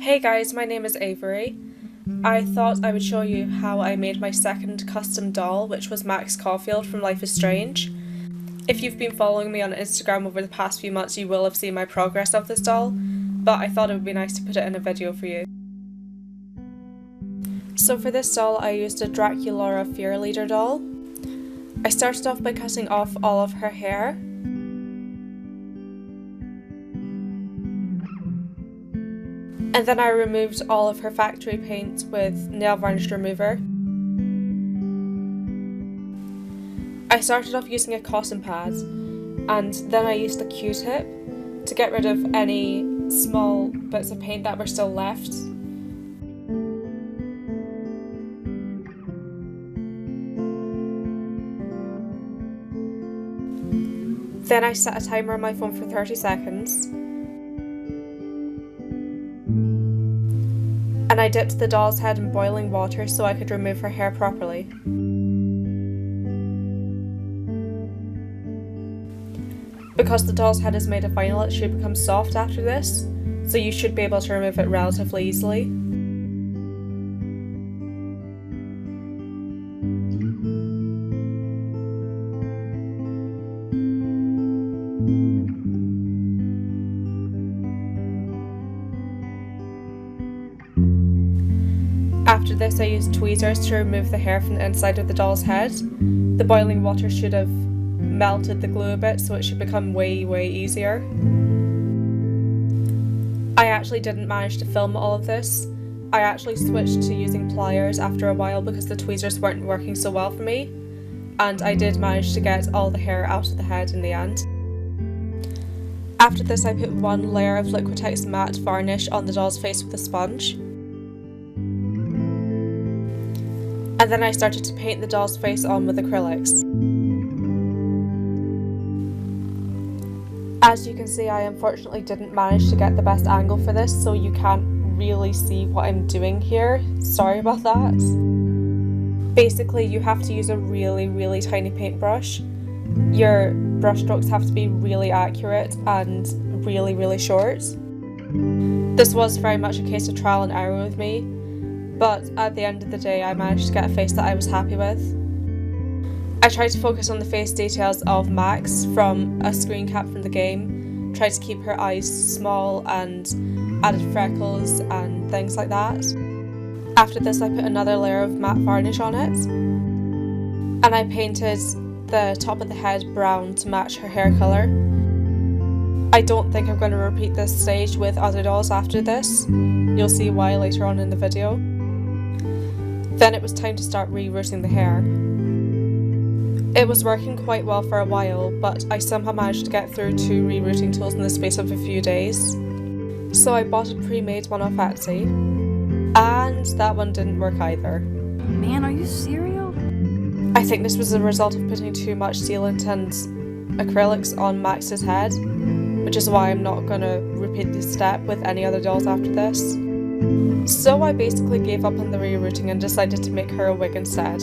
Hey guys, my name is Averie. I thought I would show you how I made my second custom doll, which was Max Caulfield from Life is Strange. If you've been following me on Instagram over the past few months, you will have seen my progress of this doll, but I thought it would be nice to put it in a video for you. So for this doll, I used a Draculaura Fear Leader doll. I started off by cutting off all of her hair. And then I removed all of her factory paint with nail varnish remover. I started off using a cotton pad, and then I used a Q-tip to get rid of any small bits of paint that were still left. Then I set a timer on my phone for 30 seconds. And I dipped the doll's head in boiling water so I could remove her hair properly. Because the doll's head is made of vinyl, it should become soft after this, so you should be able to remove it relatively easily. After this, I used tweezers to remove the hair from the inside of the doll's head. The boiling water should have melted the glue a bit, so it should become way easier. I actually didn't manage to film all of this. I actually switched to using pliers after a while because the tweezers weren't working so well for me, and I did manage to get all the hair out of the head in the end. After this, I put one layer of Liquitex matte varnish on the doll's face with a sponge. And then I started to paint the doll's face on with acrylics. As you can see, I unfortunately didn't manage to get the best angle for this, so you can't really see what I'm doing here. Sorry about that. Basically, you have to use a really tiny paintbrush. Your brush strokes have to be really accurate and really short. This was very much a case of trial and error with me, but at the end of the day I managed to get a face that I was happy with. I tried to focus on the face details of Max from a screen cap from the game, tried to keep her eyes small and added freckles and things like that. After this, I put another layer of matte varnish on it, and I painted the top of the head brown to match her hair colour. I don't think I'm going to repeat this stage with other dolls after this. You'll see why later on in the video. Then it was time to start rerouting the hair. It was working quite well for a while, but I somehow managed to get through 2 rerouting tools in the space of a few days. So I bought a pre-made one off Etsy, and that one didn't work either. Man, are you serial? I think this was a result of putting too much sealant and acrylics on Max's head, which is why I'm not going to repeat this step with any other dolls after this. So I basically gave up on the rerouting and decided to make her a wig instead.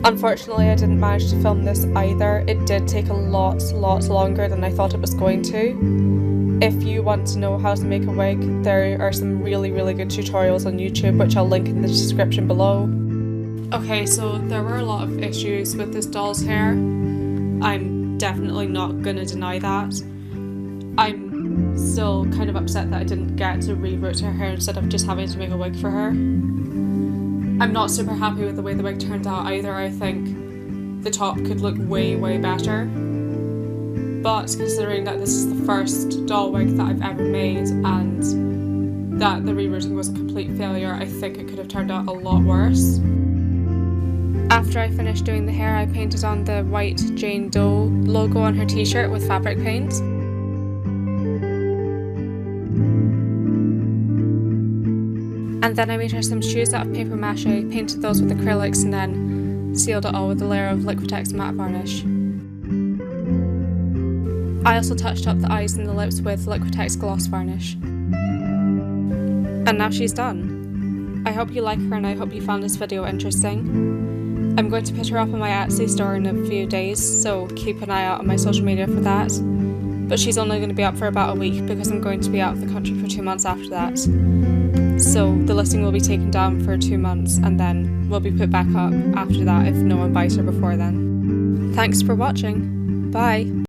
Unfortunately, I didn't manage to film this either. It did take a lot longer than I thought it was going to. If you want to know how to make a wig, there are some really good tutorials on YouTube, which I'll link in the description below. Okay, so there were a lot of issues with this doll's hair. I'm definitely not gonna deny that. I'm still kind of upset that I didn't get to reroute her hair instead of just having to make a wig for her. I'm not super happy with the way the wig turned out either. I think the top could look way better. But considering that this is the first doll wig that I've ever made and that the rerouting was a complete failure, I think it could have turned out a lot worse. After I finished doing the hair, I painted on the white Jane Doe logo on her t-shirt with fabric paint. And then I made her some shoes out of paper mache, painted those with acrylics, and then sealed it all with a layer of Liquitex matte varnish. I also touched up the eyes and the lips with Liquitex gloss varnish. And now she's done. I hope you like her and I hope you found this video interesting. I'm going to put her up on my Etsy store in a few days, so keep an eye out on my social media for that. but she's only going to be up for about a week because I'm going to be out of the country for 2 months after that. So the listing will be taken down for 2 months and then will be put back up after that if no one buys her before then. Thanks for watching. Bye!